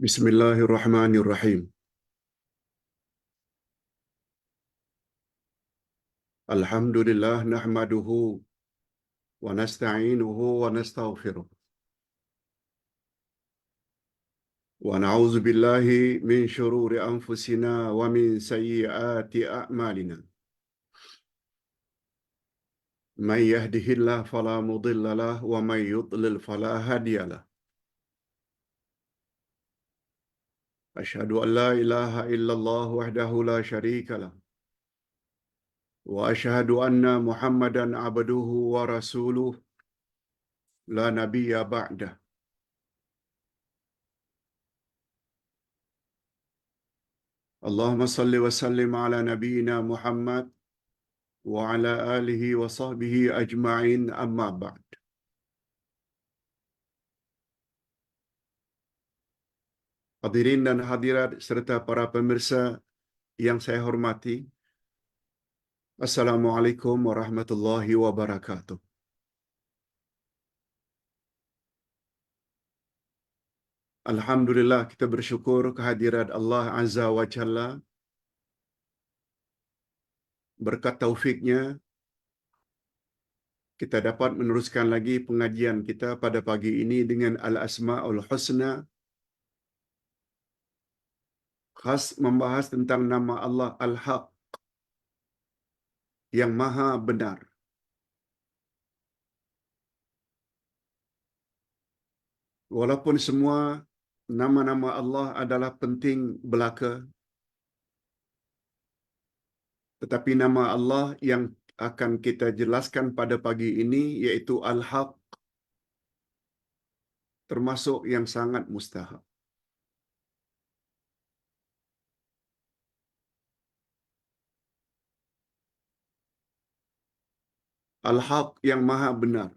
Bismillahirrahmanirrahim. Alhamdulillah nahmaduhu wa nasta'inuhu wa nastaghfiruh. Wa na'udzu billahi min shururi anfusina wa min sayyiati a'malina. Man yahdihillahu fala mudilla lahu wa man yudlil fala hadiya lahu. Asyhadu an la ilaha illallah wahdahu la syarika lahu wa asyhadu anna Muhammadan abduhu wa rasuluh la nabiyya ba'dah. Allahumma salli wa sallim ala nabiyyina Muhammad wa ala alihi wa sahbihi ajma'in amma ba'd. Hadirin dan hadirat serta para pemirsa yang saya hormati, Assalamualaikum warahmatullahi wabarakatuh. Alhamdulillah, kita bersyukur kehadirat Allah Azza wa Jalla. Berkat taufiknya, kita dapat meneruskan lagi pengajian kita pada pagi ini dengan Al-Asma'ul Husna, khas membahas tentang nama Allah Al-Haq, yang maha benar. Walaupun semua nama-nama Allah adalah penting belaka, tetapi nama Allah yang akan kita jelaskan pada pagi ini yaitu Al-Haq, termasuk yang sangat mustahab. Al-Haq yang maha benar.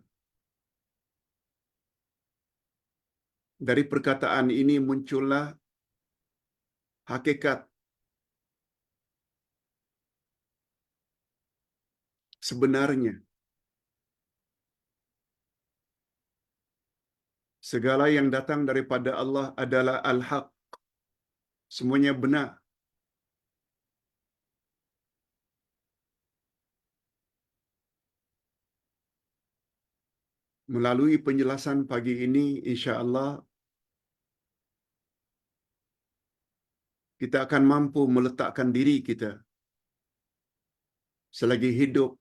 Dari perkataan ini muncullah hakikat sebenarnya. Segala yang datang daripada Allah adalah Al-Haq. Semuanya benar. Melalui penjelasan pagi ini, insya-Allah kita akan mampu meletakkan diri kita selagi hidup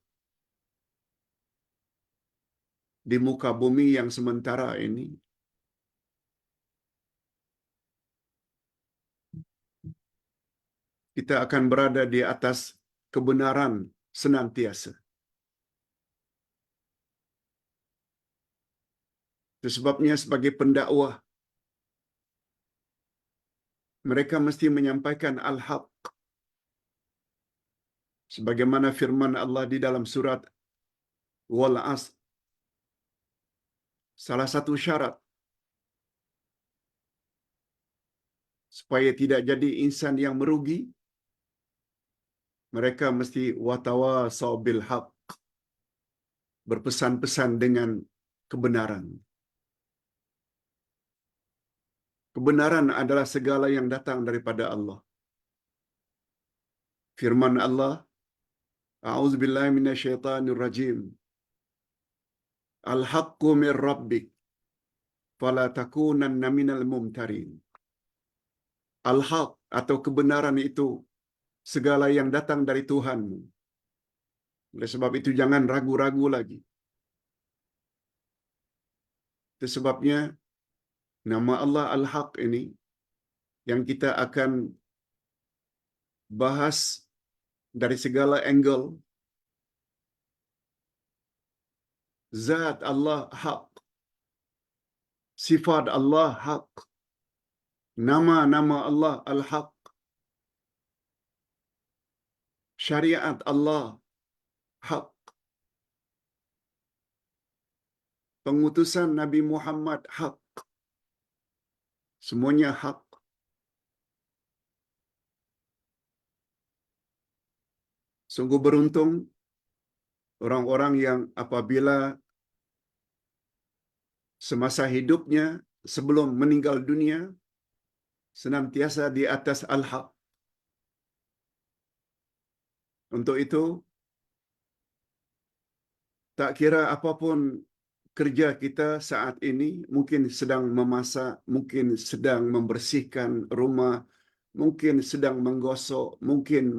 di muka bumi yang sementara ini, kita akan berada di atas kebenaran senantiasa. Itu sebabnya sebagai pendakwah, mereka mesti menyampaikan Al-Haq. Sebagaimana firman Allah di dalam surat Wal Asr, salah satu syarat supaya tidak jadi insan yang merugi, mereka mesti watawasau bil haq, berpesan-pesan dengan kebenaran. Kebenaran adalah segala yang datang daripada Allah. Firman Allah, A'udzubillahi minasyaitonir rajim. Al-haqqu min rabbik, fala takunanna minal mumtarin. Al-haq atau kebenaran itu segala yang datang dari Tuhanmu. Oleh sebab itu jangan ragu-ragu lagi. Itu sebabnya nama Allah Al-Haq ini yang kita akan bahas dari segala angle. Zat Allah haq, sifat Allah haq, nama-nama Allah Al-Haq, syariat Allah haq, pengutusan Nabi Muhammad haq, semuanya haq. Sungguh beruntung orang-orang yang apabila semasa hidupnya sebelum meninggal dunia, senantiasa di atas al-haq. Untuk itu, tak kira apapun kerja kita saat ini, mungkin sedang memasak, mungkin sedang membersihkan rumah, mungkin sedang menggosok, mungkin,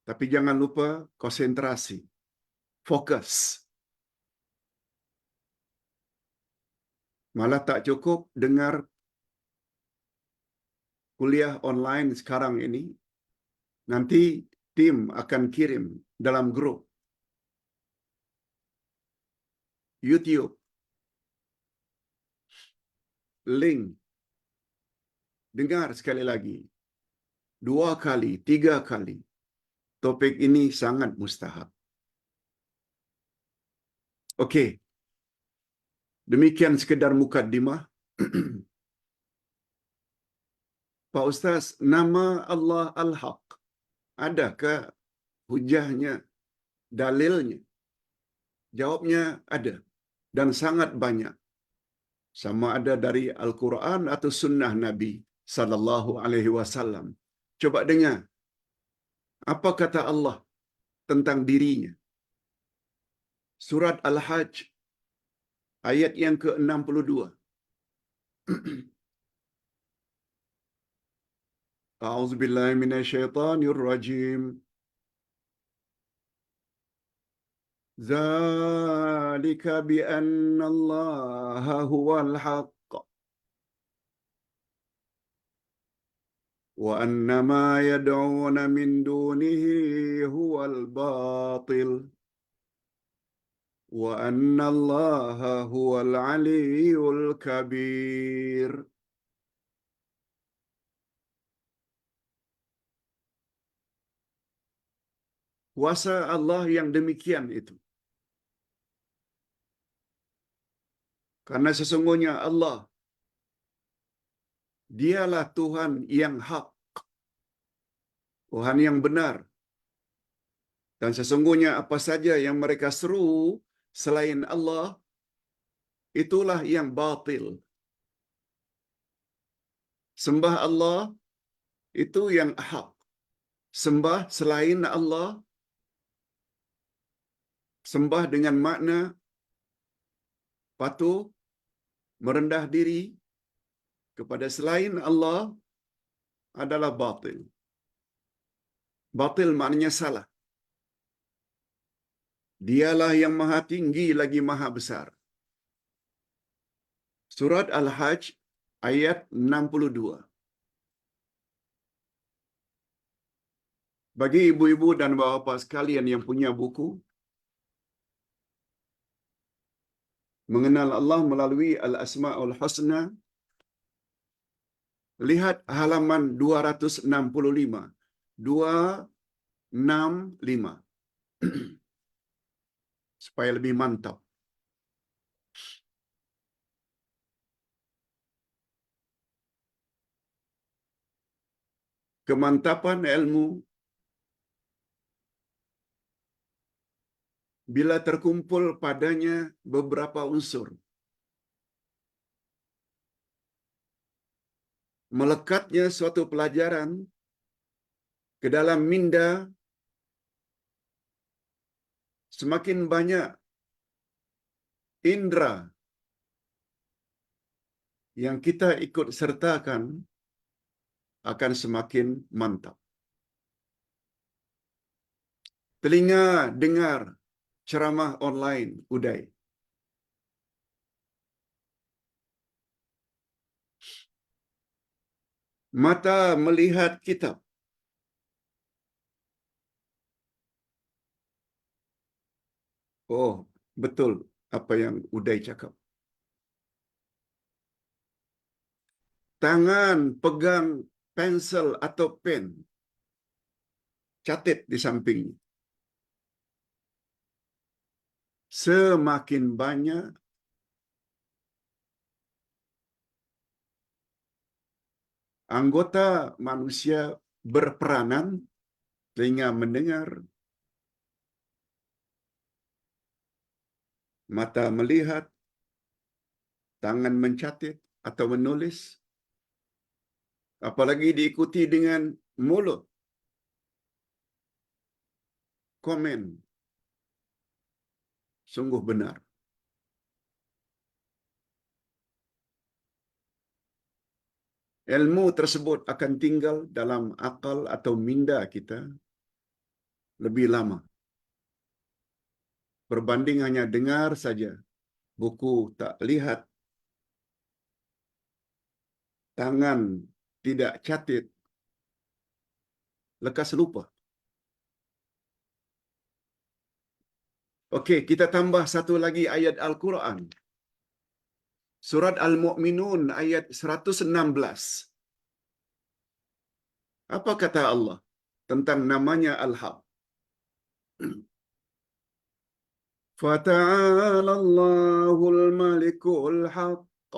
tapi jangan lupa konsentrasi, fokus. Malah tak cukup dengar kuliah online sekarang ini, nanti tim akan kirim dalam grup YouTube link, dengar sekali lagi, 2 kali, 3 kali. Topik ini sangat mustahab. Okey, demikian sekedar mukaddimah. Pak Ustaz, nama Allah Al-Haq, adakah hujahnya, dalilnya? Jawabnya ada, dan sangat banyak. Sama ada dari Al-Quran atau sunnah Nabi sallallahu alaihi wasallam. Coba dengar, apa kata Allah tentang dirinya? Surat Al-Hajj ayat yang ke-62. A'udzubillahi minasyaitonir rajim. Dzalika bi anna Allaha huwal haqq wa anna ma yad'una min dunihi huwal batil wa anna Allaha huwal aliyyul kabir. Kuasa Allah yang demikian itu. Karena sesungguhnya Allah, dialah Tuhan yang hak, Tuhan yang benar. Dan sesungguhnya apa saja yang mereka seru selain Allah, itulah yang batil. Sembah Allah, itu yang hak. Sembah selain Allah, sembah dengan makna patuh, merendah diri kepada selain Allah adalah batil. Batil maknanya salah. Dialah yang maha tinggi lagi maha besar. Surat Al-Hajj ayat 62. Bagi ibu-ibu dan bapa sekalian yang punya buku, mengenal Allah melalui Al-Asma'ul Husna, lihat halaman 265. 265. Supaya lebih mantap. Kemantapan ilmu bila terkumpul padanya beberapa unsur. Melekatnya suatu pelajaran ke dalam minda, semakin banyak indera yang kita ikut sertakan, akan semakin mantap. Telinga dengar ceramah online Uday. Mata melihat kitab. Oh, betul apa yang Uday cakap. Tangan pegang pensel atau pen. Catat di sampingnya. Semakin banyak anggota manusia berperanan, telinga mendengar, mata melihat, tangan mencatat atau menulis, apalagi diikuti dengan mulut, komen, sungguh benar. Ilmu tersebut akan tinggal dalam akal atau minda kita lebih lama. Berbanding hanya dengar saja, buku tak lihat, tangan tidak catat, lekas lupa. Okey, kita tambah satu lagi ayat Al-Quran. Surat Al-Mu'minun ayat 116. Apa kata Allah tentang namanya Al-Haq? Fata'ala Allahul Malikul Haqq.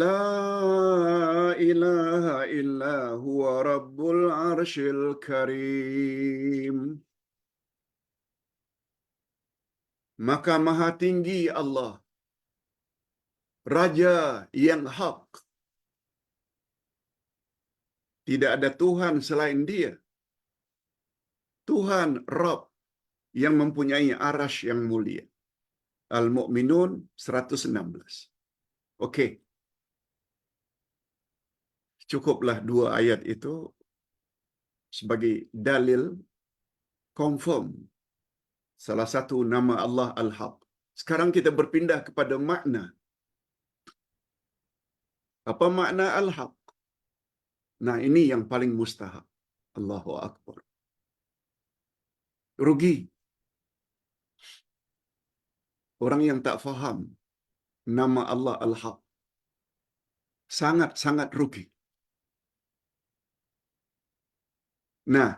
La ilaha illa huwa Rabbul Arshil Karim. Maka maha tinggi Allah, Raja yang hak. Tidak ada Tuhan selain Dia. Tuhan Rabb yang mempunyai arash yang mulia. Al-Mu'minun 116. Okey. Cukuplah dua ayat itu sebagai dalil confirm salah satu nama Allah Al-Haq. Sekarang kita berpindah kepada makna. Apa makna Al-Haq? Nah, ini yang paling mustahak. Allahu Akbar. Rugi orang yang tak faham nama Allah Al-Haq. Sangat-sangat rugi. Nah,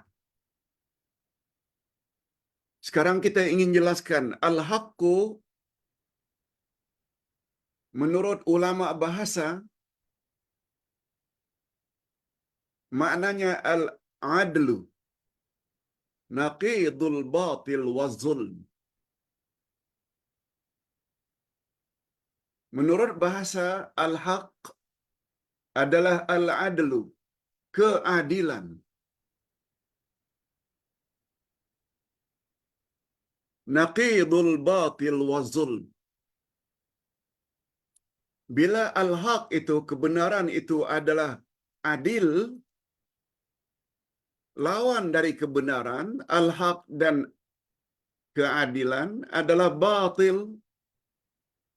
sekarang kita ingin jelaskan Al-Haqqu menurut ulama bahasa maknanya al-adlu, naqidul batil wa zulm. Menurut bahasa al-haq adalah al-adlu, keadilan. Naqidul batil wa zulm. Bila al-haq itu, kebenaran itu adalah adil, lawan dari kebenaran, al-haq dan keadilan adalah batil,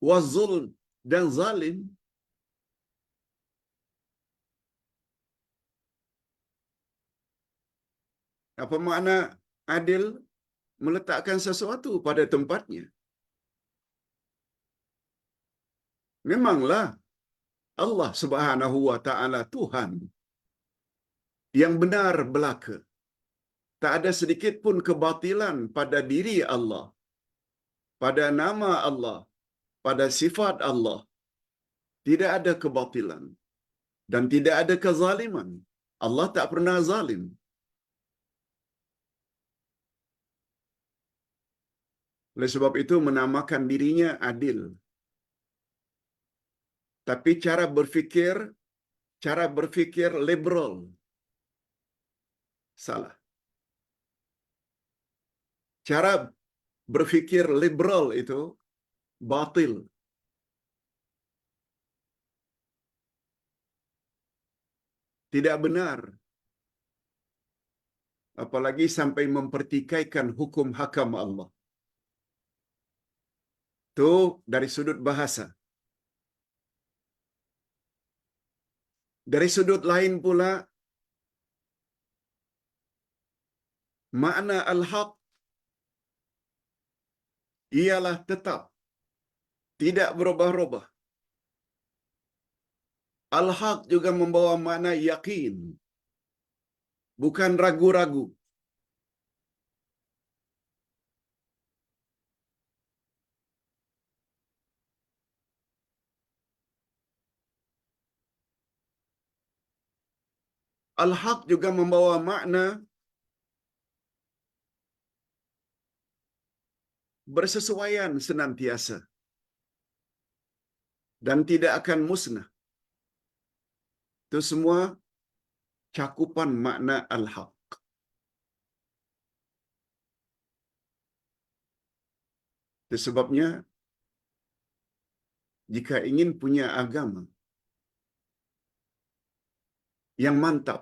wa zulm dan zalim. Apa makna adil? Meletakkan sesuatu pada tempatnya. Memanglah Allah Subhanahu wa taala Tuhan yang benar belaka. Tak ada sedikit pun kebatilan pada diri Allah, pada nama Allah, pada sifat Allah. Tidak ada kebatilan dan tidak ada kezaliman. Allah tak pernah zalim. Oleh sebab itu menamakan dirinya adil. Tapi cara berfikir liberal. Salah. Cara berfikir liberal itu batil. Tidak benar. Apalagi sampai mempertikaikan hukum hakam Allah. Itu dari sudut bahasa. Dari sudut lain pula, makna al-haq ialah tetap, tidak berubah-ubah. Al-haq juga membawa makna yakin, bukan ragu-ragu. Al-haq juga membawa makna bersesuaian senantiasa. dan tidak akan musnah. Itu semua cakupan makna al-haq. Itu sebabnya jika ingin punya agama yang mantap,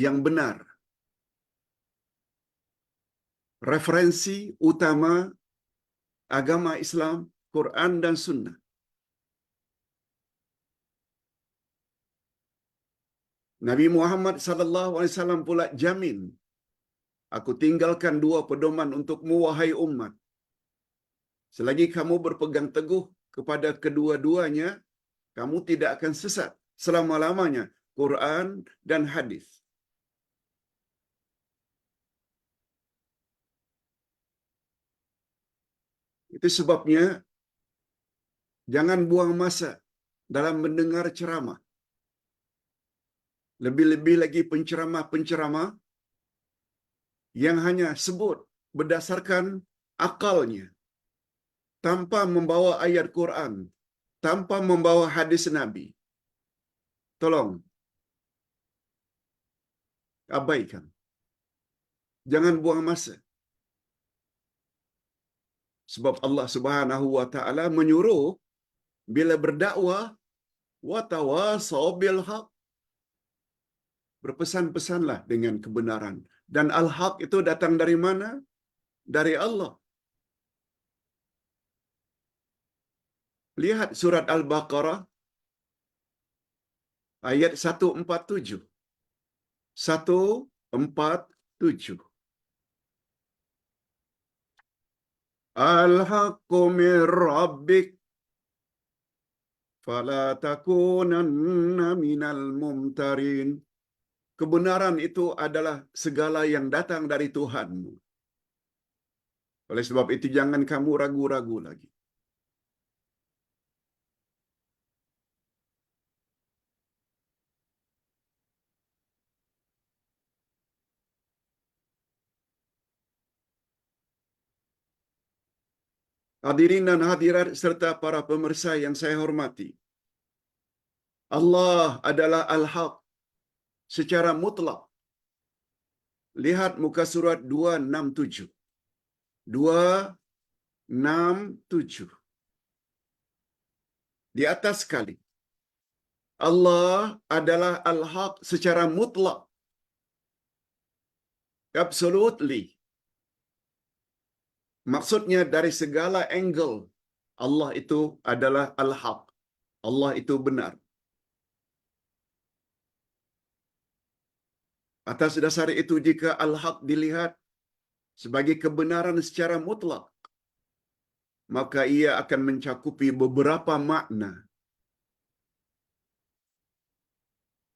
yang benar, referensi utama agama Islam, Quran dan Sunnah. Nabi Muhammad sallallahu alaihi wasallam pula jamin, aku tinggalkan dua pedoman untukmu wahai umat. Selagi kamu berpegang teguh kepada kedua-duanya, kamu tidak akan sesat selama-lamanya. Quran dan hadis. Itu sebabnya jangan buang masa dalam mendengar ceramah. Lebih-lebih lagi penceramah-penceramah yang hanya sebut berdasarkan akalnya, tanpa membawa ayat Quran, tanpa membawa hadis Nabi. Tolong, abaikan. Jangan buang masa. Sebab Allah Subhanahu wa taala menyuruh bila berdakwah, wa tawasaw bil haq. Berpesan-pesanlah dengan kebenaran. Dan al-haq itu datang dari mana? Dari Allah. Lihat surat Al-Baqarah ayat 147. 147. Al-haqqu min rabbik fala takunanna minal mumtarin. Kebenaran itu adalah segala yang datang dari Tuhanmu. Oleh sebab itu jangan kamu ragu-ragu lagi. Hadirin dan hadirat serta para pemirsa yang saya hormati. Allah adalah Al-Haq secara mutlak. Lihat muka surat 267. 267. Di atas sekali. Allah adalah Al-Haq secara mutlak. Absolutely. Maksudnya dari segala angle, Allah itu adalah Al-Haq. Allah itu benar. Atas dasar itu jika Al-Haq dilihat sebagai kebenaran secara mutlak, maka ia akan mencakupi beberapa makna.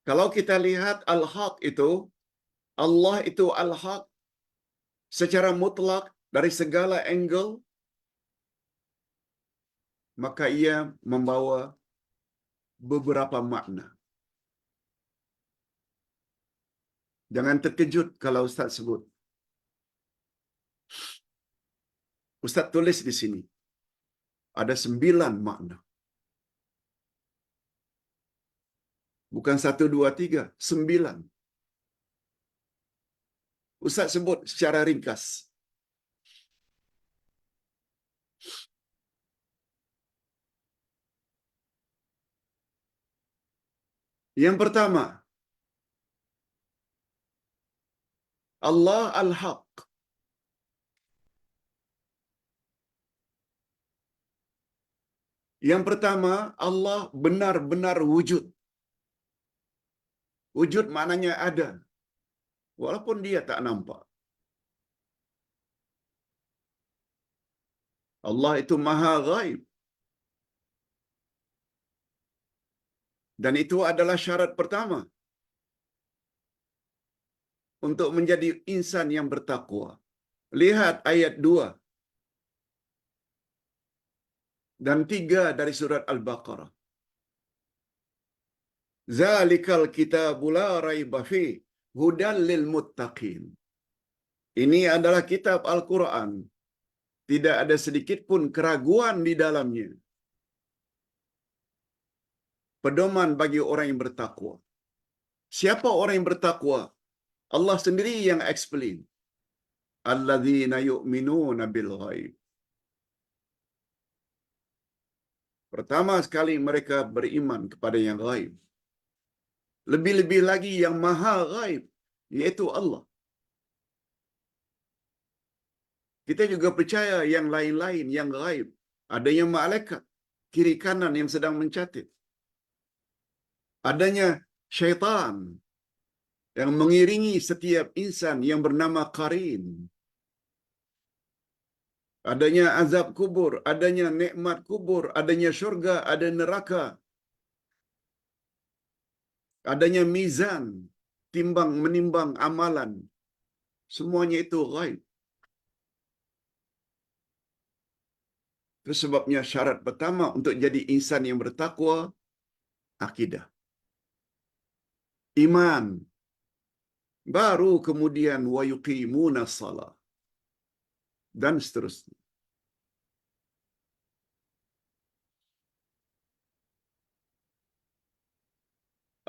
Kalau kita lihat Al-Haq itu, Allah itu Al-Haq secara mutlak dari segala angle, maka ia membawa beberapa makna. Jangan terkejut kalau Ustaz sebut. Ustaz tulis di sini. Ada 9 makna. Bukan 1, 2, 3. 9. Ustaz sebut secara ringkas. Yang pertama, Allah Al-Haq. Yang pertama, Allah benar-benar wujud. Wujud maknanya ada, walaupun dia tak nampak. Allah itu maha ghaib. Dan itu adalah syarat pertama untuk menjadi insan yang bertakwa. Lihat ayat 2 dan 3 dari surat Al-Baqarah. Zalikal kitabu la raiba fi hudan lil muttaqin. Ini adalah kitab Al-Quran. Tidak ada sedikit pun keraguan di dalamnya. pedoman bagi orang yang bertakwa. Siapa orang yang bertakwa? Allah sendiri yang explain. Alladzina yu'minuna bil ghaib. Pertama sekali mereka beriman kepada yang gaib. Lebih-lebih lagi yang maha gaib, yaitu Allah. Kita juga percaya yang lain-lain yang gaib. Adanya malaikat, kiri kanan yang sedang mencatat. Adanya syaitan yang mengiringi setiap insan yang bernama qarin. Adanya azab kubur, adanya nikmat kubur, adanya syurga, ada neraka. Adanya mizan, timbang menimbang amalan. Semuanya itu gaib. Itu sebabnya syarat pertama untuk jadi insan yang bertakwa, akidah. Iman. Baru kemudian wa yuqimuna shalah. Dan seterusnya.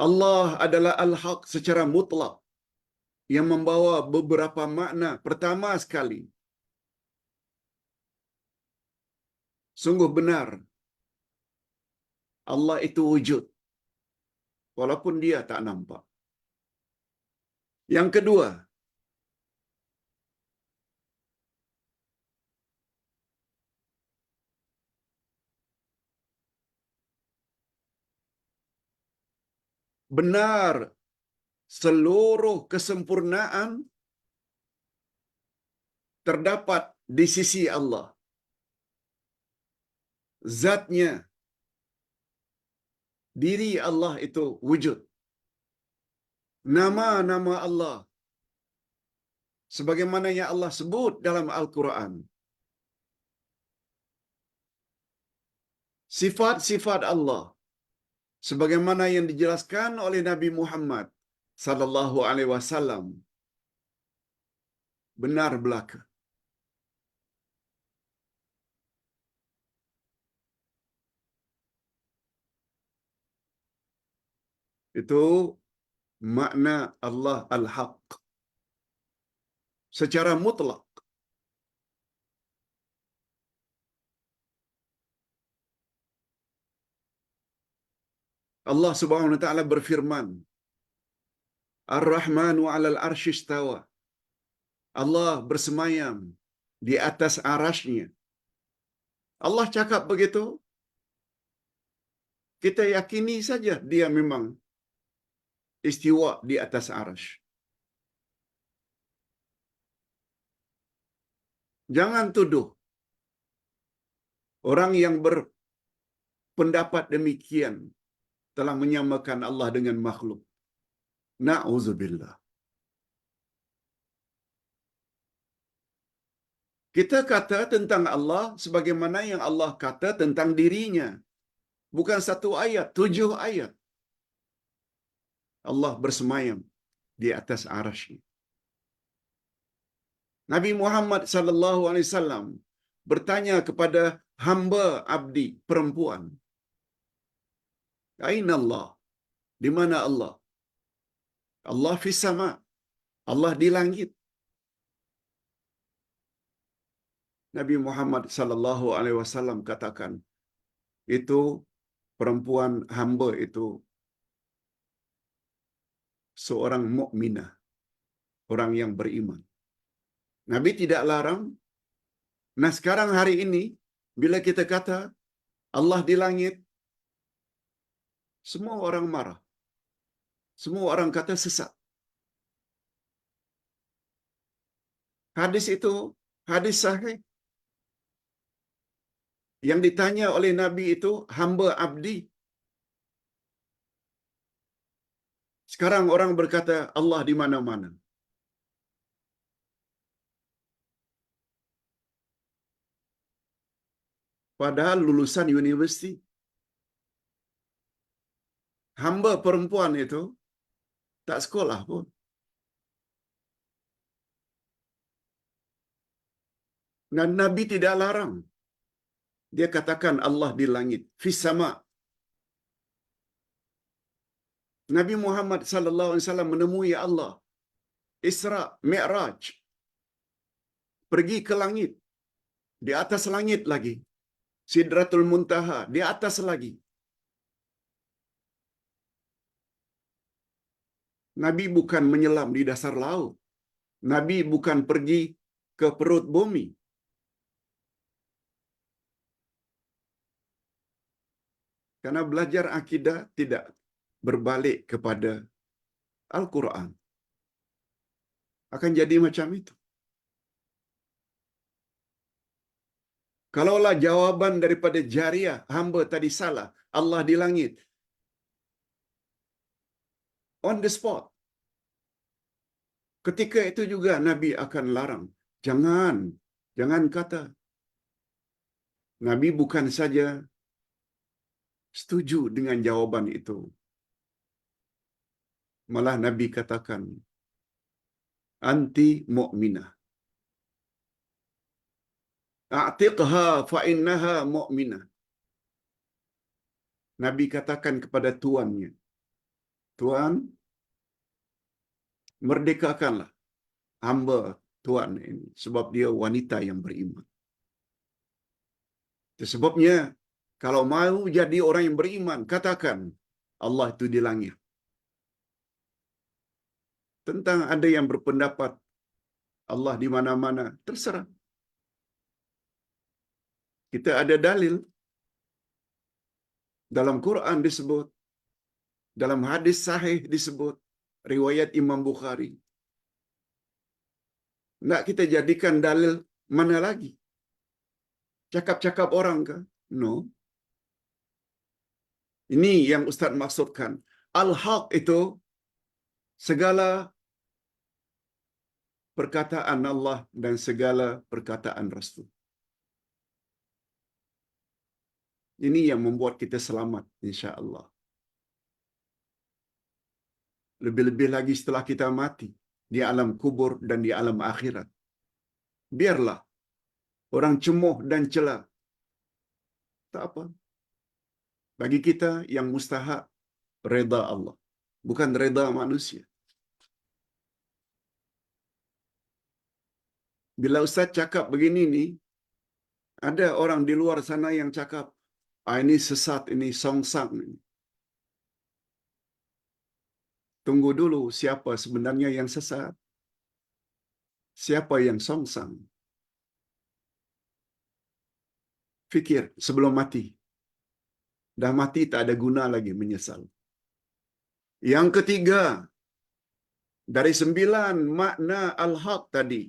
Allah adalah al-haq secara mutlak yang membawa beberapa makna. Pertama sekali, sungguh benar Allah itu wujud walaupun dia tak nampak. Yang kedua, benar seluruh kesempurnaan terdapat di sisi Allah. Zatnya, diri Allah itu wujud. Nama-nama Allah sebagaimana yang Allah sebut dalam Al-Quran. Sifat-sifat Allah sebagaimana yang dijelaskan oleh Nabi Muhammad sallallahu alaihi wasallam benar belaka. Itu makna Allah al-haq secara mutlak. Allah Subhanahu wa taala berfirman, Ar-Rahmanu 'alal arsy istawa. Allah bersemayam di atas arasy-Nya. Allah cakap begitu, kita yakini saja dia memang istiwa di atas arasy. Jangan tuduh orang yang berpendapat demikian telah menyamakan Allah dengan makhluk. Na'udzubillah. Kita kata tentang Allah sebagaimana yang Allah kata tentang dirinya. Bukan satu ayat, 7 ayat. Allah bersemayam di atas arasy. Nabi Muhammad sallallahu alaihi wasallam bertanya kepada hamba abdi perempuan, "Aina Allah?" Di mana Allah? Allah fis sama. Allah di langit. Nabi Muhammad sallallahu alaihi wasallam katakan, itu perempuan hamba itu seorang mukminah, orang yang beriman. Nabi tidak larang. Nah, sekarang hari ini bila kita kata Allah di langit, semua orang marah. Semua orang kata sesat. Hadis itu hadis sahih. Yang ditanya oleh Nabi itu hamba abdi. Sekarang orang berkata Allah di mana-mana. Padahal lulusan universiti. Hamba perempuan itu tak sekolah pun. Dan Nabi tidak larang. Dia katakan Allah di langit, fis sama. Nabi Muhammad sallallahu alaihi wasallam menemui Allah. Isra, Mi'raj. Pergi ke langit. Di atas langit lagi. Sidratul Muntaha, di atas lagi. Nabi bukan menyelam di dasar laut. Nabi bukan pergi ke perut bumi. Karena belajar akidah tidak berbalik kepada Al-Quran. Akan jadi macam itu. Kalaulah jawaban daripada jariah hamba tadi salah, Allah di langit. On the spot. Ketika itu juga Nabi akan larang. Jangan kata. Nabi bukan saja setuju dengan jawaban itu. Malah Nabi katakan, anti mu'minah. A'tiqha fa'innaha mu'minah. Nabi katakan kepada tuannya, Tuan, merdekakanlah hamba Tuan ini, sebab dia wanita yang beriman. Itu sebabnya, kalau mau jadi orang yang beriman, katakan, Allah itu di langit. Tentang ada yang berpendapat, Allah di mana-mana, terserah. Kita ada dalil. Dalam Quran disebut, dalam hadis sahih disebut, riwayat Imam Bukhari. Nak kita jadikan dalil mana lagi? Cakap-cakap orang ke? No. Ini yang Ustaz maksudkan. Al-Haq itu segala perkataan Allah dan segala perkataan Rasul. Ini yang membuat kita selamat, insya-Allah. Lebih-lebih lagi setelah kita mati di alam kubur dan di alam akhirat. Biarlah orang cemoh dan cela. Tak apa. Bagi kita yang mustahak reda Allah, bukan reda manusia. Bila Ustaz cakap begini ni, ada orang di luar sana yang cakap, ini sesat, ini songsang. Tunggu dulu, siapa sebenarnya yang sesat? Siapa yang songsang? Fikir sebelum mati. Dah mati tak ada guna lagi menyesal. Yang ketiga, dari 9 makna al-haq tadi,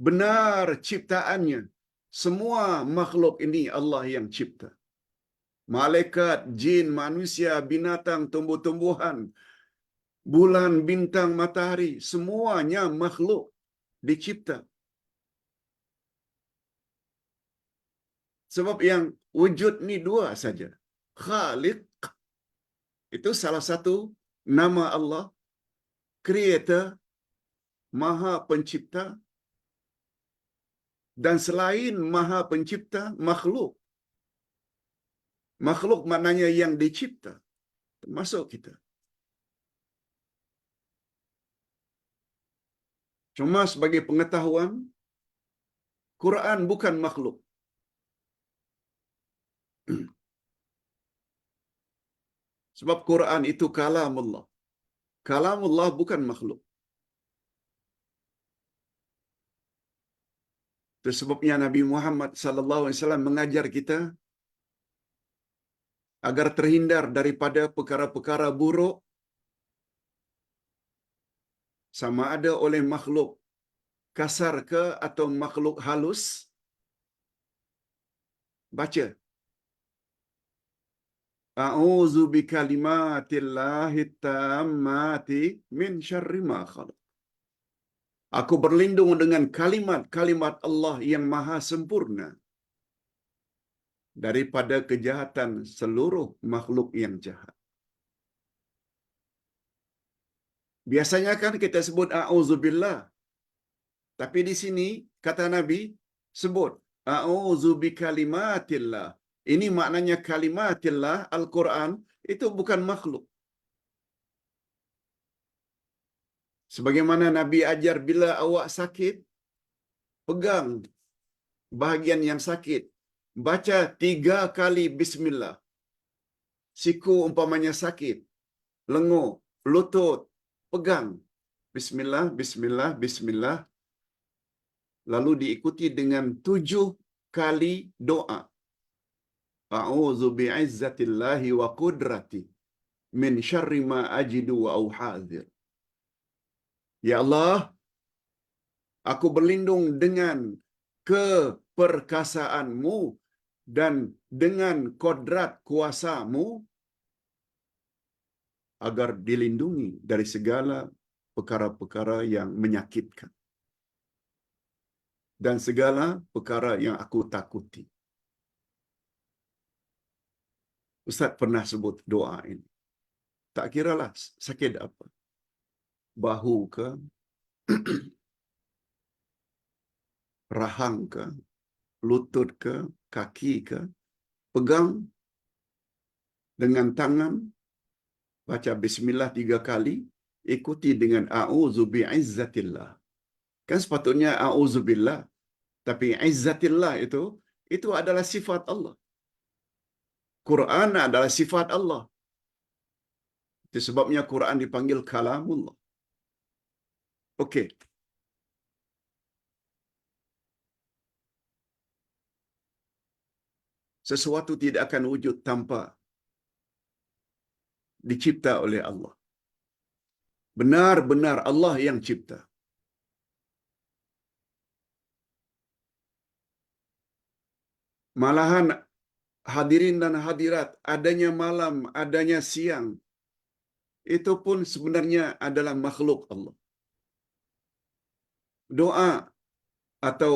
benar ciptaannya. Semua makhluk ini Allah yang cipta. Malaikat, jin, manusia, binatang, tumbuh-tumbuhan, bulan, bintang, matahari, semuanya makhluk dicipta. Sebab yang wujud ni dua saja. Khaliq, itu salah satu nama Allah. Creator, Maha Pencipta. Dan selain Maha Pencipta, makhluk. Makhluk maknanya yang dicipta. Termasuk kita. Cuma sebagai pengetahuan, Quran bukan makhluk. Sebab Quran itu kalamullah. Kalamullah bukan makhluk. Itu sebabnya Nabi Muhammad sallallahu alaihi wasallam mengajar kita agar terhindar daripada perkara-perkara buruk sama ada oleh makhluk kasar ke atau makhluk halus. Baca. A'udzu bikalimatillahi tammati min syarri ma khalaq. Aku berlindung dengan kalimat-kalimat Allah yang maha sempurna daripada kejahatan seluruh makhluk yang jahat. Biasanya kan kita sebut a'udzubillah. Tapi di sini kata Nabi sebut a'udzu bikalimatillah Ini maknanya kalimatillah, Al-Quran itu bukan makhluk. Sebagaimana Nabi ajar, bila awak sakit, pegang bahagian yang sakit, baca 3 kali bismillah. Siku umpamanya sakit, lenguh, lutut, pegang bismillah, bismillah, bismillah, lalu diikuti dengan 7 kali doa. A'udzu bi'izzatillahi wa qudrati min syarri ma ajidu wa auhadzir. Ya Allah, aku berlindung dengan keperkasaanmu dan dengan kodrat kuasamu agar dilindungi dari segala perkara-perkara yang menyakitkan dan segala perkara yang aku takuti. Ustaz pernah sebut doa ini. Tak kiralah sakit apa. Bahu ke, rahang ke, lutut ke, kaki ke, pegang dengan tangan, baca bismillah 3 kali, ikuti dengan a'udzu bi'izzatillah. Kan sepatutnya a'udzubillah, tapi izzatillah itu adalah sifat Allah. Quran adalah sifat Allah. Itu sebabnya Quran dipanggil kalamullah. Okey. Sesuatu tidak akan wujud tanpa dicipta oleh Allah. Benar-benar Allah yang cipta. Malahan hadirin dan hadirat, adanya malam, adanya siang, itu pun sebenarnya adalah makhluk Allah. Doa atau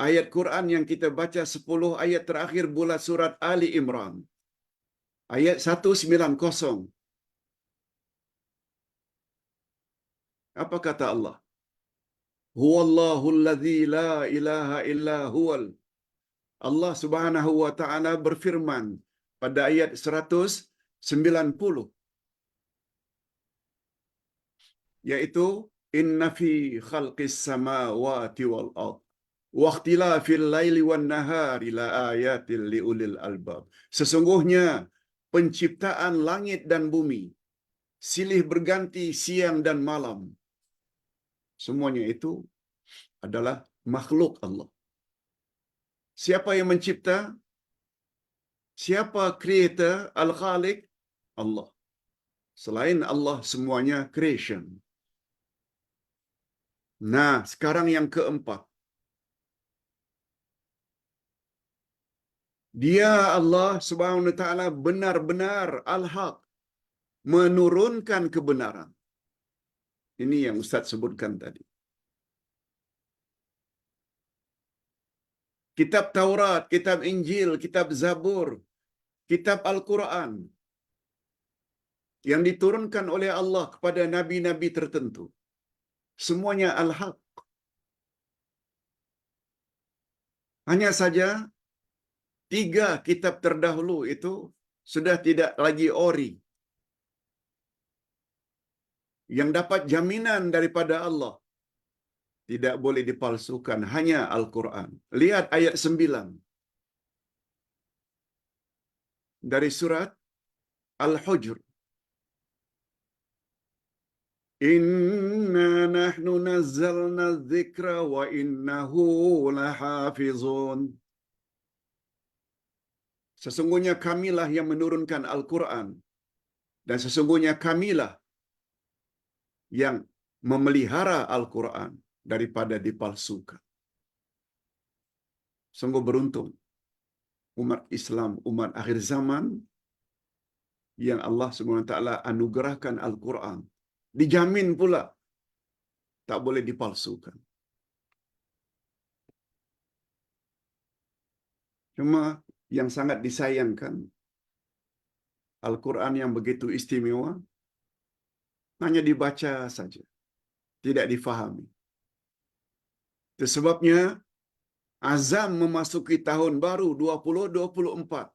ayat Quran yang kita baca 10 ayat terakhir bulan surat Ali Imran. Ayat 190. Apa kata Allah? Huwallahu alladzi la ilaha illa huwal. Allah Subhanahu wa taala berfirman pada ayat 190, yaitu inna fi khalqis samawati wal ard wa ikhtilafil laili wan nahari la ayatil liulil albab. Sesungguhnya penciptaan langit dan bumi, silih berganti siang dan malam, semuanya itu adalah makhluk Allah. Siapa yang mencipta? Siapa creator? Al-Khaliq? Allah. Selain Allah semuanya creation. Nah, sekarang yang keempat. Dia Allah Subhanahu wa taala benar-benar al-haq, menurunkan kebenaran. Ini yang Ustaz sebutkan tadi. Kitab Taurat, kitab Injil, kitab Zabur, kitab Al-Quran yang diturunkan oleh Allah kepada nabi-nabi tertentu, semuanya al-haq. Hanya saja 3 kitab terdahulu itu sudah tidak lagi ori, yang dapat jaminan daripada Allah, tidak boleh dipalsukan, hanya Al-Quran. Lihat ayat 9 dari surat Al-Hujr. Inna nahnu nazzalna dzikra wa innahu lahafizun. Sesungguhnya kamilah yang menurunkan Al-Quran, dan sesungguhnya kamilah yang memelihara Al-Quran daripada dipalsukan. Sungguh beruntung umat Islam, umat akhir zaman yang Allah SWT anugerahkan Al-Quran. Dijamin pula tak boleh dipalsukan. Cuma yang sangat disayangkan, Al-Quran yang begitu istimewa hanya dibaca saja, tidak difahami. Itu sebabnya azam memasuki tahun baru 2024.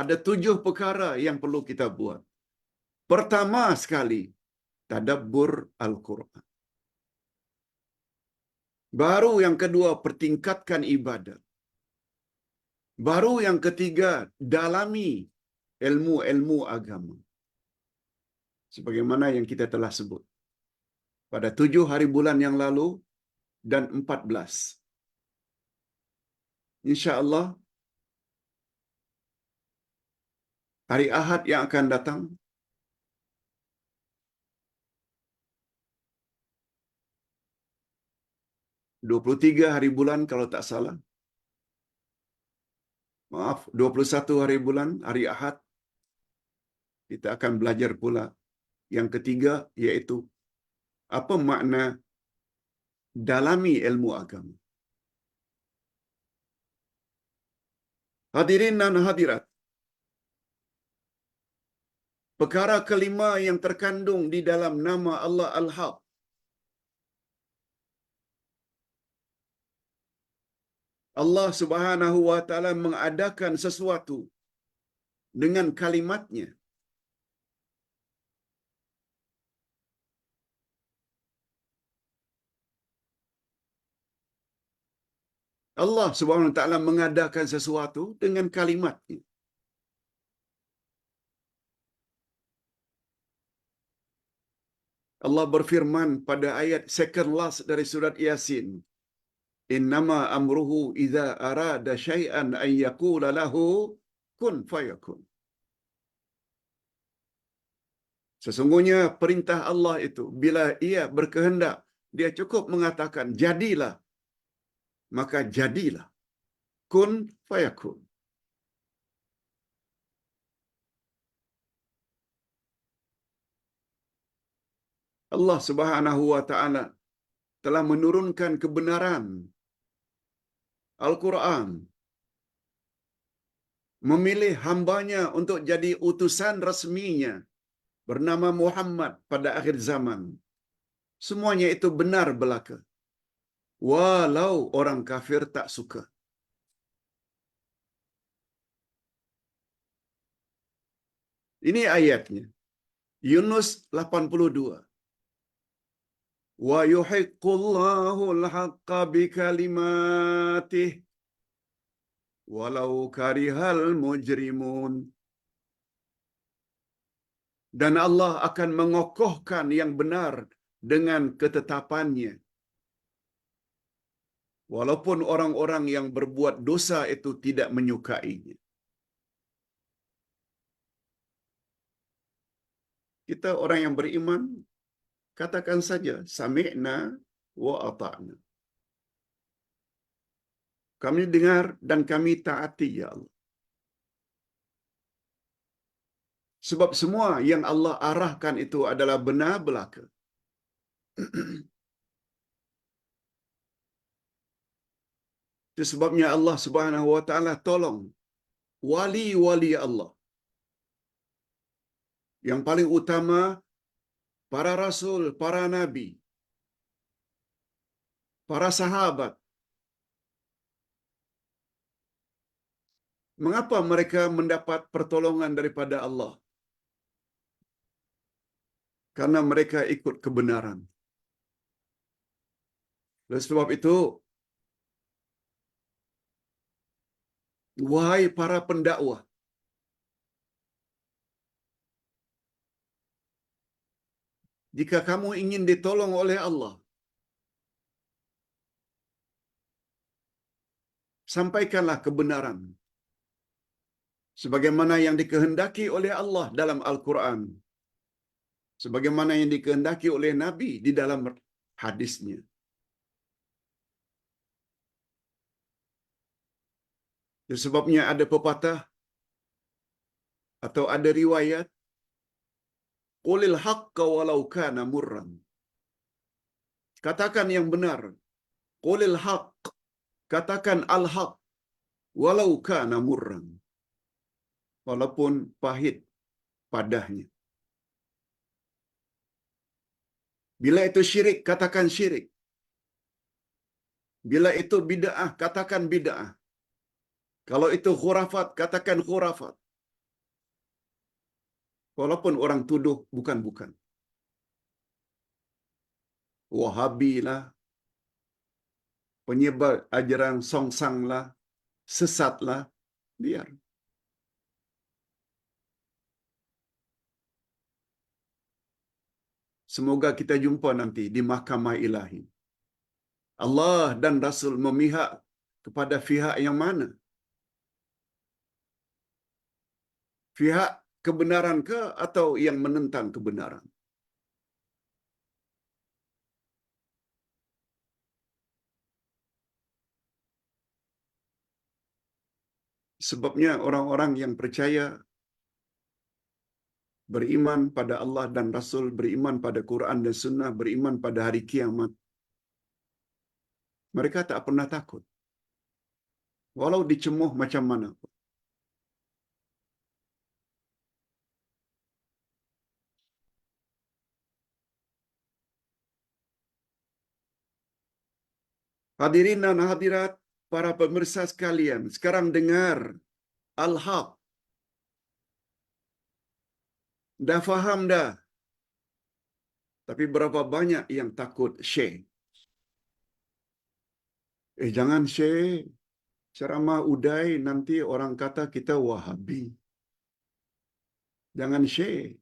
Ada 7 perkara yang perlu kita buat. Pertama sekali, tadabbur Al-Quran. Baru yang kedua, pertingkatkan ibadat. Baru yang ketiga, dalami ilmu-ilmu agama. Sebagaimana yang kita telah sebut. Pada 7 hari bulan yang lalu dan 14. InsyaAllah, hari Ahad yang akan datang, 23 hari bulan kalau tak salah. Maaf, 21 hari bulan, hari Ahad. Kita akan belajar pula yang ketiga, yaitu apa makna dalami ilmu agama. Hadirin dan hadirat, perkara kelima yang terkandung di dalam nama Allah Al-Haq. Allah Subhanahu wa taala mengadakan sesuatu dengan kalimatnya. Allah Subhanahu wa taala mengadakan sesuatu dengan kalimatnya. Allah berfirman pada ayat second last dari surat Yasin. Innama amruhu idza arada syai'an an yaqula lahu kun fayakun. Sesungguhnya perintah Allah itu, bila ia berkehendak, dia cukup mengatakan jadilah, maka jadilah. Kun fayakun. Allah Subhanahu wa taala telah menurunkan kebenaran Al-Quran, memilih hambanya untuk jadi utusan resminya bernama Muhammad pada akhir zaman. Semuanya itu benar belaka. Walau orang kafir tak suka. Ini ayatnya. Yunus 82. Wa yuhiqqullahu al-haqqa bikalimatihi walau karihal mujrimun. Dan Allah akan mengokohkan yang benar dengan ketetapannya. Walaupun orang-orang yang berbuat dosa itu tidak menyukainya. Kita orang yang beriman, katakan saja, sami'na wa ata'na. Kami dengar dan kami taati, ya Allah. Sebab semua yang Allah arahkan itu adalah benar belaka. Itu sebabnya Allah Subhanahu wa taala tolong wali-wali Allah. Yang paling utama para rasul, para nabi, para sahabat. Mengapa mereka mendapat pertolongan daripada Allah? Karena mereka ikut kebenaran. Oleh sebab itu, wahai para pendakwah, jika kamu ingin ditolong oleh Allah, sampaikanlah kebenaran. Sebagaimana yang dikehendaki oleh Allah dalam Al-Quran. Sebagaimana yang dikehendaki oleh Nabi di dalam hadisnya. Sebabnya ada pepatah atau ada riwayat, qulil haqqa walau kana murran. Katakan yang benar. Qulil haqq. Katakan al-haq walau kana murran. Walaupun pahit padahnya. Bila itu syirik, katakan syirik. Bila itu bid'ah, katakan bid'ah. Kalau itu khurafat, katakan khurafat. Walaupun orang tuduh bukan-bukan. Wahabi lah, penyebar ajaran songsang lah, sesat lah, biar. Semoga kita jumpa nanti di mahkamah ilahi. Allah dan Rasul memihak kepada pihak yang mana? Pihak kebenaran ke atau yang menentang kebenaran? Sebabnya orang-orang yang percaya, beriman pada Allah dan Rasul, beriman pada Quran dan Sunnah, beriman pada hari kiamat, mereka tak pernah takut. Walau dicemuh macam mana pun. Hadirin dan hadirat, para pemirsa sekalian, sekarang dengar Al-Haq. Dah faham dah. Tapi berapa banyak yang takut share? Jangan share. Ceramah udai nanti orang kata kita Wahabi. Jangan share.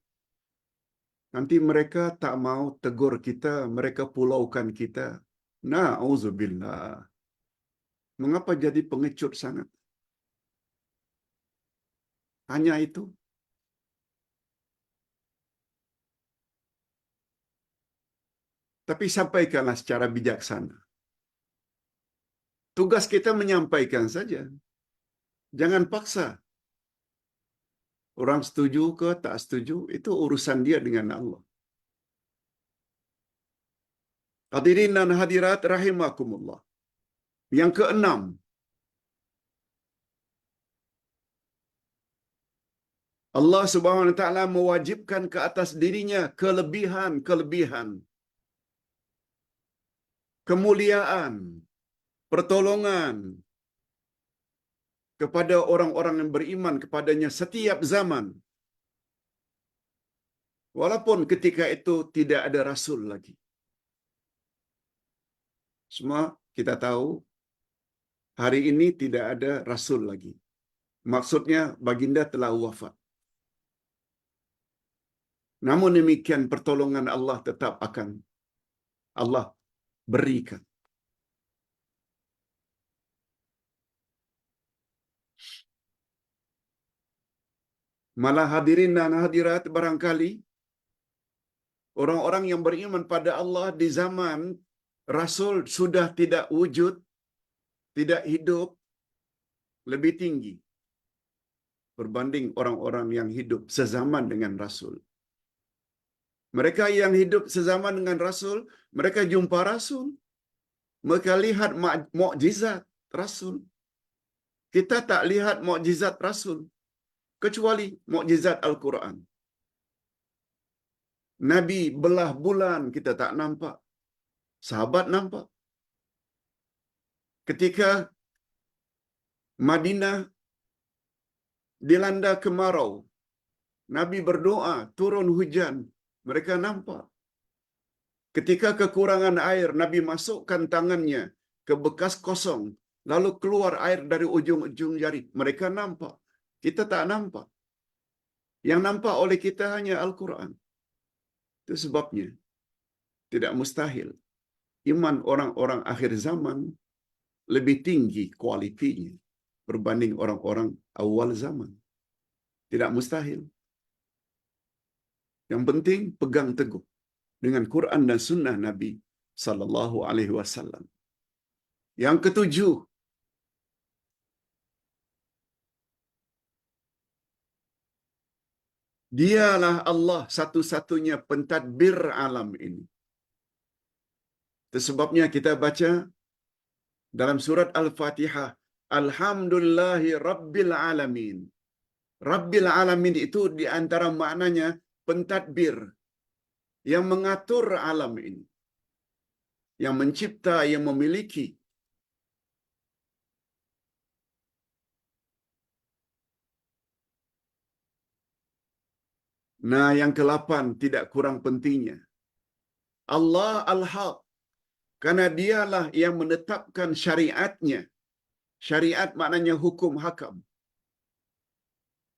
Nanti mereka tak mau tegur kita, mereka pulaukan kita. Na'udzubillah. Mengapa jadi pengecut sangat? Hanya itu. Tapi sampaikanlah secara bijaksana. Tugas kita menyampaikan saja. Jangan paksa. Orang setuju ke tak setuju, itu urusan dia dengan Allah. Hadirin dan hadirat rahimakumullah. Yang keenam, Allah Subhanahu wa taala mewajibkan ke atas dirinya kelebihan-kelebihan, kemuliaan, pertolongan kepada orang-orang yang beriman kepadanya setiap zaman. Walaupun ketika itu tidak ada rasul lagi. Semua kita tahu hari ini tidak ada rasul lagi. Maksudnya baginda telah wafat. Namun demikian pertolongan Allah tetap akan Allah berikan. Malah hadirin dan hadirat, barangkali orang-orang yang beriman pada Allah di zaman Rasul sudah tidak wujud, tidak hidup, lebih tinggi berbanding orang-orang yang hidup sezaman dengan Rasul. Mereka yang hidup sezaman dengan Rasul, mereka jumpa Rasul. Mereka lihat mukjizat Rasul. Kita tak lihat mukjizat Rasul, kecuali mukjizat Al-Quran. Nabi belah bulan, kita tak nampak. Sahabat nampak. Ketika Madinah dilanda kemarau, Nabi berdoa, turun hujan, mereka nampak. Ketika kekurangan air, Nabi masukkan tangannya ke bekas kosong, lalu keluar air dari ujung-ujung jari. Mereka nampak. Kita tak nampak. Yang nampak oleh kita hanya Al-Quran. Itu sebabnya tidak mustahil iman orang-orang akhir zaman lebih tinggi kualitinya berbanding orang-orang awal zaman. Tidak mustahil. Yang penting pegang teguh dengan Quran dan Sunnah Nabi sallallahu alaihi wasallam. Yang ketujuh, dialah Allah satu-satunya pentadbir alam ini. Itu sebabnya kita baca dalam surat Al-Fatihah, Alhamdulillahi Rabbil Alamin. Rabbil Alamin itu di antara maknanya pentadbir, yang mengatur alam ini, yang mencipta, yang memiliki. Nah, yang ke-8 tidak kurang pentingnya. Allah Al-Haq, karena dialah yang menetapkan syariatnya. Syariat maknanya hukum hakam.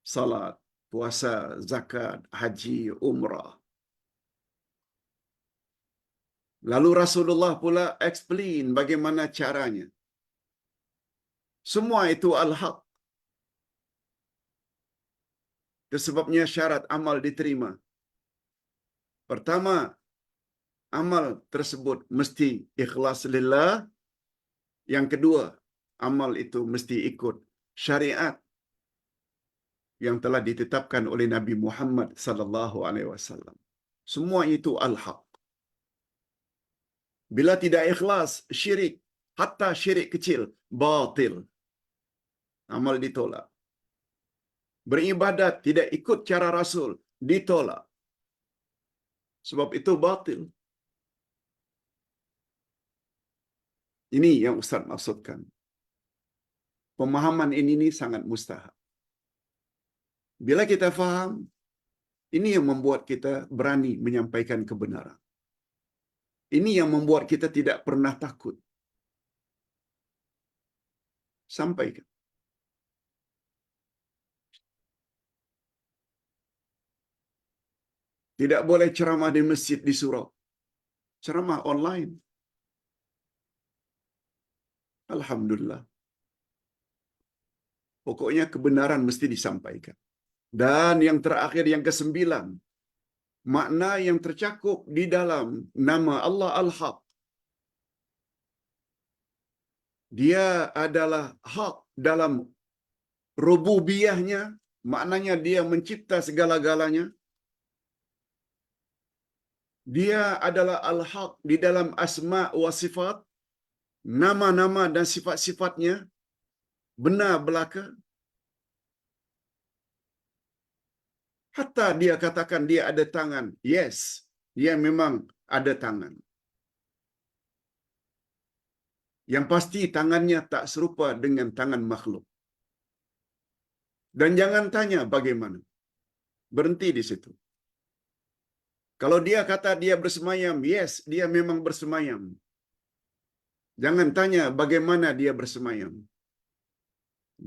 Salat, puasa, zakat, haji, umrah. Lalu Rasulullah pula explain bagaimana caranya. Semua itu Al-Haq. Itu sebabnya syarat amal diterima. Pertama, amal tersebut mesti ikhlas lillah. Yang kedua, amal itu mesti ikut syariat yang telah ditetapkan oleh Nabi Muhammad sallallahu alaihi wasallam. Semua itu al-haq. Bila tidak ikhlas, syirik, hatta syirik kecil, batil. Amal ditolak. Beribadat tidak ikut cara Rasul, ditolak. Sebab itu batil. Ini yang Ustaz maksudkan. Pemahaman ini sangat mustahab. Bila kita faham, ini yang membuat kita berani menyampaikan kebenaran. Ini yang membuat kita tidak pernah takut. Sampaikan. Tidak boleh ceramah di masjid, di surau. Ceramah online. Alhamdulillah. Pokoknya kebenaran mesti disampaikan. Dan yang terakhir, yang ke-9, makna yang tercakup di dalam nama Allah Al-Haq. Dia adalah hak dalam rububiyahnya, maknanya dia mencipta segala-galanya. Dia adalah Al-Haq di dalam asma wa sifat, nama-nama dan sifat-sifatnya benar belaka. Hatta dia katakan dia ada tangan. Yes, dia memang ada tangan. Yang pasti tangannya tak serupa dengan tangan makhluk. Dan jangan tanya bagaimana. Berhenti di situ. Kalau dia kata dia bersemayam, yes, dia memang bersemayam. Jangan tanya bagaimana dia bersemayam.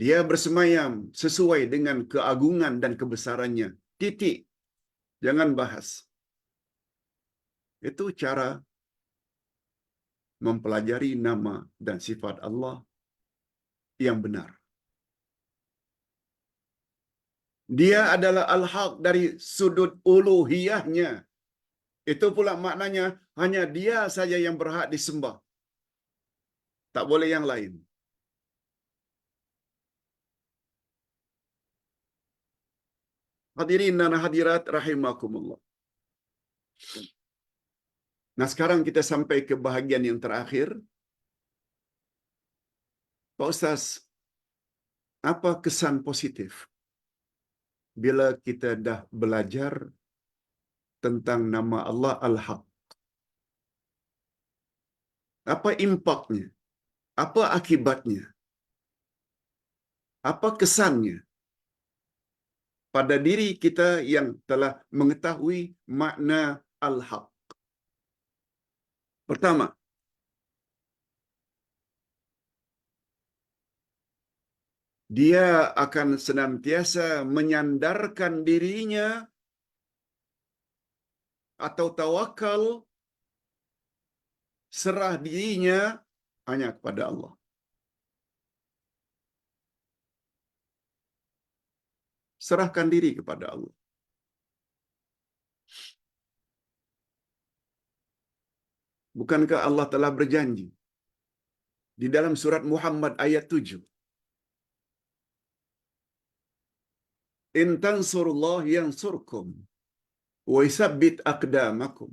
Dia bersemayam sesuai dengan keagungan dan kebesarannya. Titik. Jangan bahas. Itu cara mempelajari nama dan sifat Allah yang benar. Dia adalah Al-Haq dari sudut uluhiyahnya. Itu pula maknanya hanya dia saja yang berhak disembah. Tak boleh yang lain. Hadirin dan hadirat rahimakumullah. Nah, sekarang kita sampai ke bahagian yang terakhir. Pak Ustaz, apa kesan positif bila kita dah belajar tentang nama Allah Al-Haq? Apa impaknya? Apa akibatnya? Apa kesannya pada diri kita yang telah mengetahui makna Al-Haq? Pertama, dia akan senantiasa menyandarkan dirinya atau tawakal, serah dirinya hanya kepada Allah. Serahkan diri kepada Allah. Bukankah Allah telah berjanji di dalam surat Muhammad ayat 7? In tansurullah yansurkum wa yusabbit aqdamakum.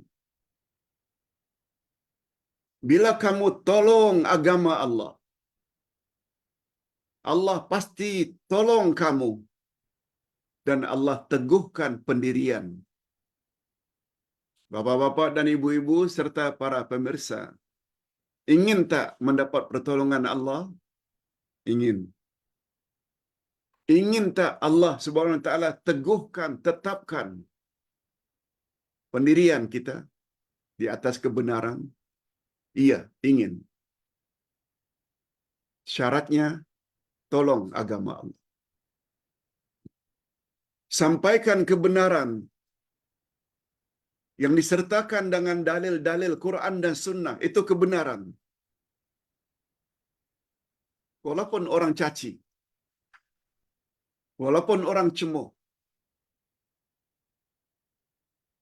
Bila kamu tolong agama Allah, Allah pasti tolong kamu dan Allah teguhkan pendirian. Bapak-bapak dan ibu-ibu serta para pemirsa, ingin tak mendapat pertolongan Allah? Ingin. Ingin tak Allah Subhanahu wa taala teguhkan, tetapkan pendirian kita di atas kebenaran? Iya, ingin. Syaratnya, tolong agama Allah. Sampaikan kebenaran yang disertakan dengan dalil-dalil Quran dan Sunnah. Itu kebenaran. Walaupun orang caci, walaupun orang cemoh,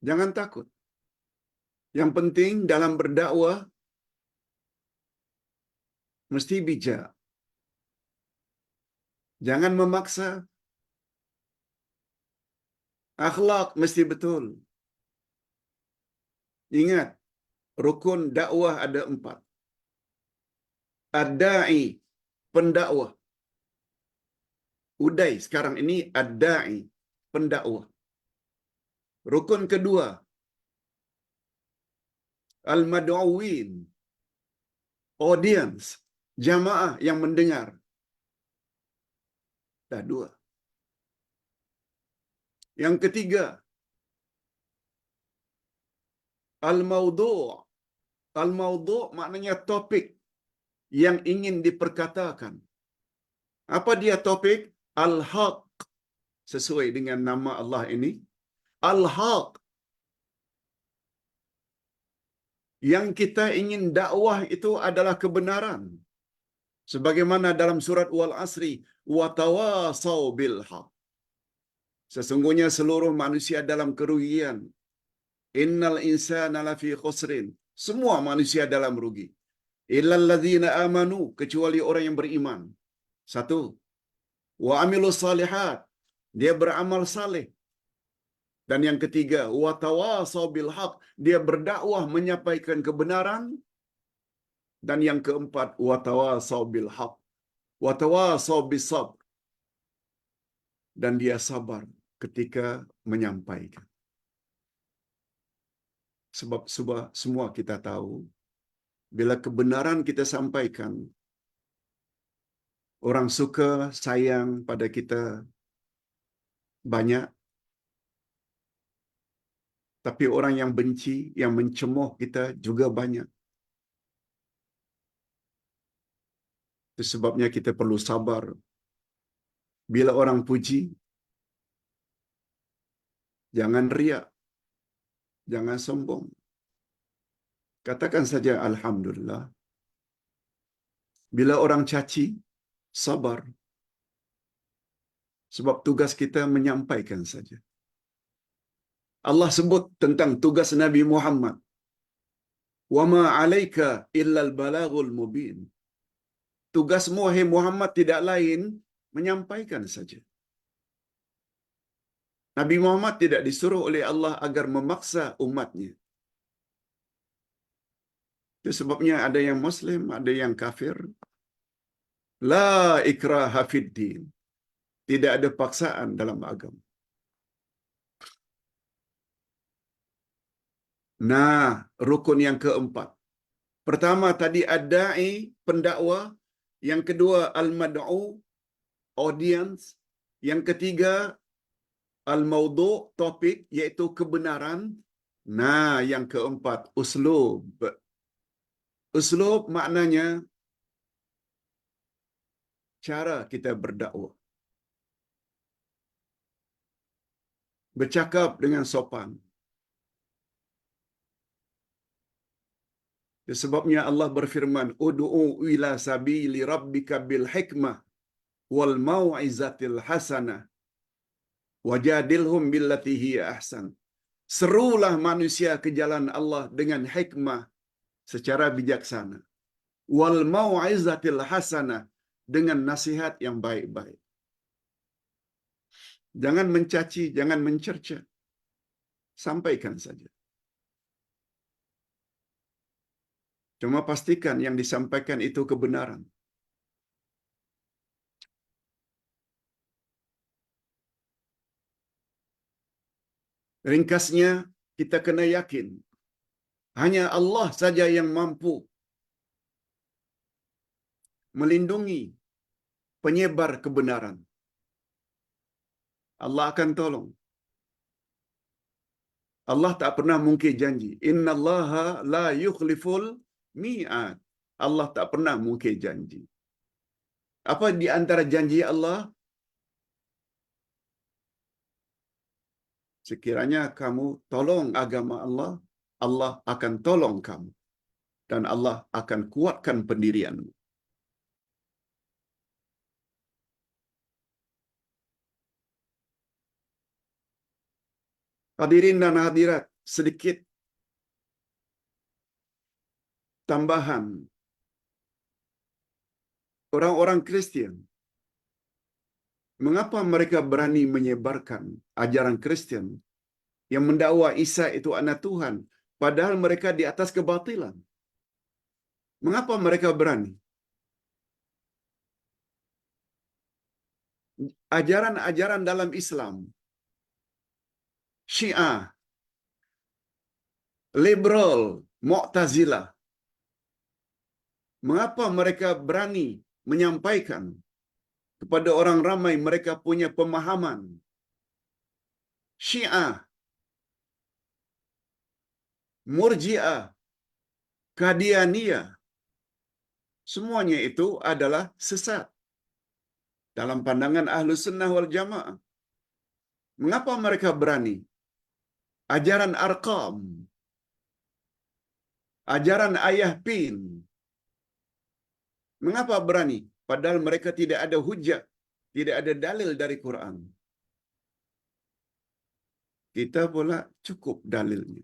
jangan takut. Yang penting dalam berdakwah, mesti bijak. Jangan memaksa. Akhlak mesti betul. Ingat, rukun dakwah ada 4. Ad-da'i, pendakwah. Udai sekarang ini ad-da'i, pendakwah. Rukun kedua, al-mad'uwin, audience, jamaah yang mendengar. Dah 2. Yang ketiga, al-mawdu'. Al-mawdu' maknanya topik yang ingin diperkatakan. Apa dia topik? Al-haq. Sesuai dengan nama Allah ini. Al-haq. Yang kita ingin dakwah itu adalah kebenaran. Sebagaimana dalam surat Wal-Asri, wa tawasau bil haq. Sesungguhnya seluruh manusia dalam kerugian. Innal insana lafi khusrin. Semua manusia dalam rugi. Illal ladzina amanu, kecuali orang yang beriman. 1. Wa amilus salihat, dia beramal saleh. Dan yang ketiga, wa tawasau bil haq, dia berdakwah menyampaikan kebenaran. Dan yang keempat, wa tawasau bil haq, wa tawasau bis sabr, dan dia sabar ketika menyampaikan. Sebab semua kita tahu, bila kebenaran kita sampaikan, orang suka sayang pada kita banyak, tapi orang yang benci, yang mencemooh kita juga banyak. Itu sebabnya kita perlu sabar. Bila orang puji, jangan riak, jangan sombong. Katakan saja alhamdulillah. Bila orang caci, sabar. Sebab tugas kita menyampaikan saja. Allah sebut tentang tugas Nabi Muhammad. Wa ma 'alaika illal balagul mubin. Tugasmu wahai Muhammad tidak lain menyampaikan saja. Nabi Muhammad tidak disuruh oleh Allah agar memaksa umatnya. Itu sebabnya ada yang Muslim, ada yang kafir. La ikraha fid din. Tidak ada paksaan dalam agama. Nah, rukun yang keempat. Pertama tadi ad-da'i, pendakwah. Yang kedua al-mad'u, audience. Yang ketiga al-mawdu', topik, iaitu kebenaran. Nah, yang keempat uslub. Uslub maknanya cara kita berdakwah. Bercakap dengan sopan. Sebabnya Allah berfirman, ud'u ila sabili rabbika bil hikmah wal mau'izatil hasanah wajadilhum billati hiya ahsan. Serulah manusia ke jalan Allah dengan hikmah, secara bijaksana. Wal mau'izatil hasanah, dengan nasihat yang baik-baik. Jangan mencaci, jangan mencerca. Sampaikan saja. Cuma pastikan yang disampaikan itu kebenaran. Ringkasnya, kita kena yakin hanya Allah saja yang mampu melindungi penyebar kebenaran. Allah akan tolong. Allah tak pernah mungkir janji. Innallaha la yukhliful mi'ad. Allah tak pernah mungkir janji. Apa di antara janji Allah? Sekiranya kamu tolong agama Allah, Allah akan tolong kamu. Dan Allah akan kuatkan pendirianmu. Hadirin dan hadirat, sedikit tambahan. Orang-orang Kristian, mengapa mereka berani menyebarkan ajaran Kristian yang mendakwa Isa itu anak Tuhan, padahal mereka di atas kebatilan? Mengapa mereka berani? Ajaran-ajaran dalam Islam, Syiah, liberal, Mu'tazilah, mengapa mereka berani menyampaikan kepada orang ramai mereka punya pemahaman? Syiah, Murji'ah, Qadianiyah, semuanya itu adalah sesat dalam pandangan Ahlus Sunnah wal Jamaah. Mengapa mereka berani? Ajaran Arqam, ajaran Ayah Pin. Mengapa berani? Padahal mereka tidak ada hujah, tidak ada dalil dari Quran. Kita pula cukup dalilnya.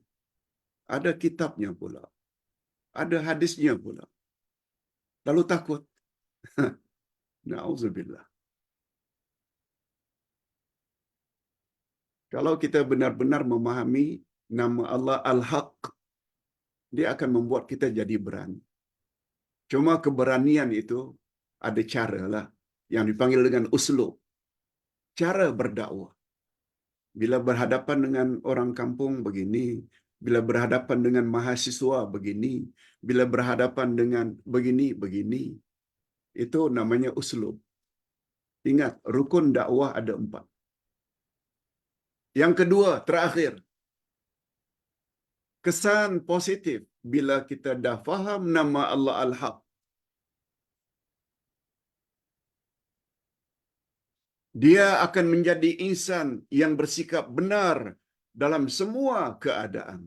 Ada kitabnya pula. Ada hadisnya pula. Lalu takut. Na'udzubillah. Kalau kita benar-benar memahami nama Allah Al-Haq, dia akan membuat kita jadi berani. Cuma keberanian itu ada cara lah, yang dipanggil dengan uslub. Cara berdakwah. Bila berhadapan dengan orang kampung begini, bila berhadapan dengan mahasiswa begini, bila berhadapan dengan begini, itu namanya uslub. Ingat, rukun dakwah ada 4. Yang kedua, terakhir, kesan positif bila kita dah faham nama Allah Al-Haq. Dia akan menjadi insan yang bersikap benar dalam semua keadaan.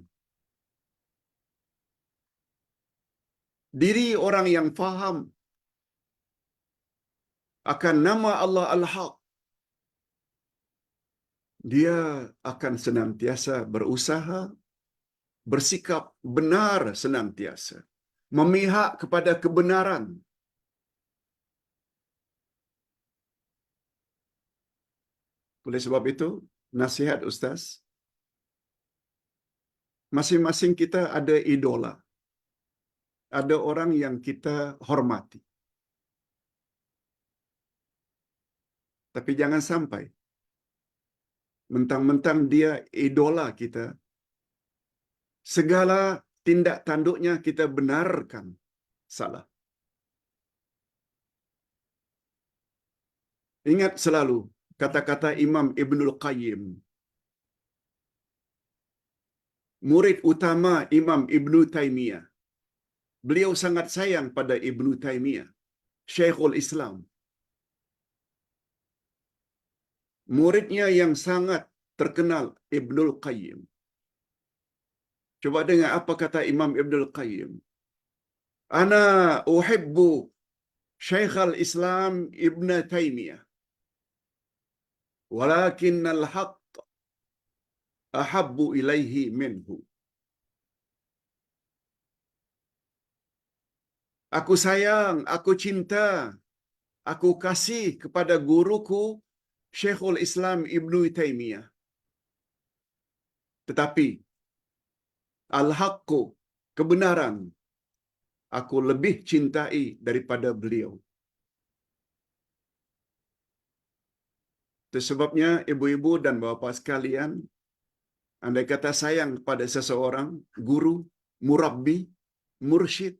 Diri orang yang faham akan nama Allah Al-Haq, dia akan senantiasa berusaha, bersikap benar senantiasa, memihak kepada kebenaran. Oleh sebab itu, nasihat Ustaz, masing-masing kita ada idola. Ada orang yang kita hormati. Tapi jangan sampai mentang-mentang dia idola kita, segala tindak tanduknya kita benarkan salah. Ingat selalu kata-kata Imam Ibnul Qayyim, murid utama Imam Ibnu Taimiyah. Beliau sangat sayang pada Ibnu Taimiyah, Syekhul Islam. Muridnya yang sangat terkenal, Ibnul Qayyim. Coba dengar apa kata Imam Ibnul Qayyim. Ana uhibbu Syekhul Islam Ibn Taimiyah, walakinnal haqq ahabbu ilaihi minhu. Aku sayang, aku cinta, aku kasih kepada guruku Syekhul Islam Ibnu Taimiyah. Tetapi al-haqqu, kebenaran, aku lebih cintai daripada beliau. Itu sebabnya ibu-ibu dan bapa sekalian, andai kata sayang pada seseorang, guru, murabbi, mursyid,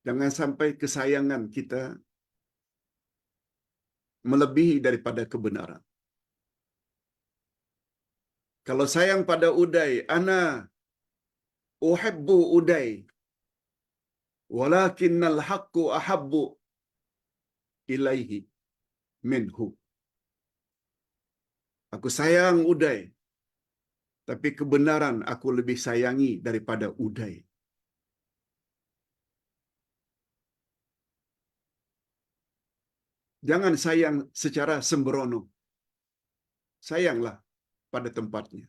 jangan sampai kesayangan kita melebihi daripada kebenaran. Kalau sayang pada Uday, ana uhibbu Uday, walakinnal haqqu ahabbu ilaihi minhu. Aku sayang Uday, tapi kebenaran aku lebih sayangi daripada Uday. Jangan sayang secara sembrono. Sayanglah pada tempatnya.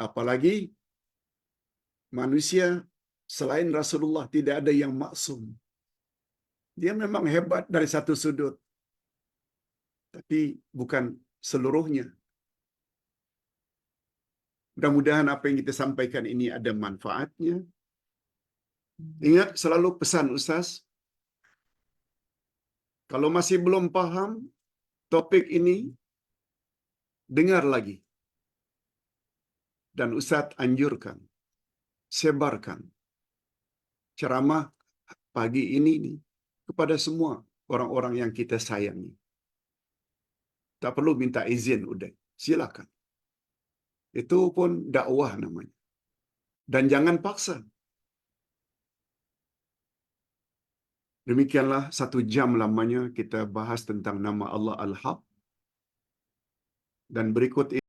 Apalagi manusia selain Rasulullah tidak ada yang maksum. Dia memang hebat dari satu sudut, tapi bukan seluruhnya. Mudah-mudahan apa yang kita sampaikan ini ada manfaatnya. Ingat selalu pesan Ustaz, kalau masih belum paham topik ini, dengar lagi. Dan Ustaz anjurkan, sebarkan ceramah pagi ini nih kepada semua orang-orang yang kita sayangi. Tak perlu minta izin, udah. Silakan. Itu pun dakwah namanya. Dan jangan paksa. Demikianlah 1 jam lamanya kita bahas tentang nama Allah Al-Haq. Dan berikut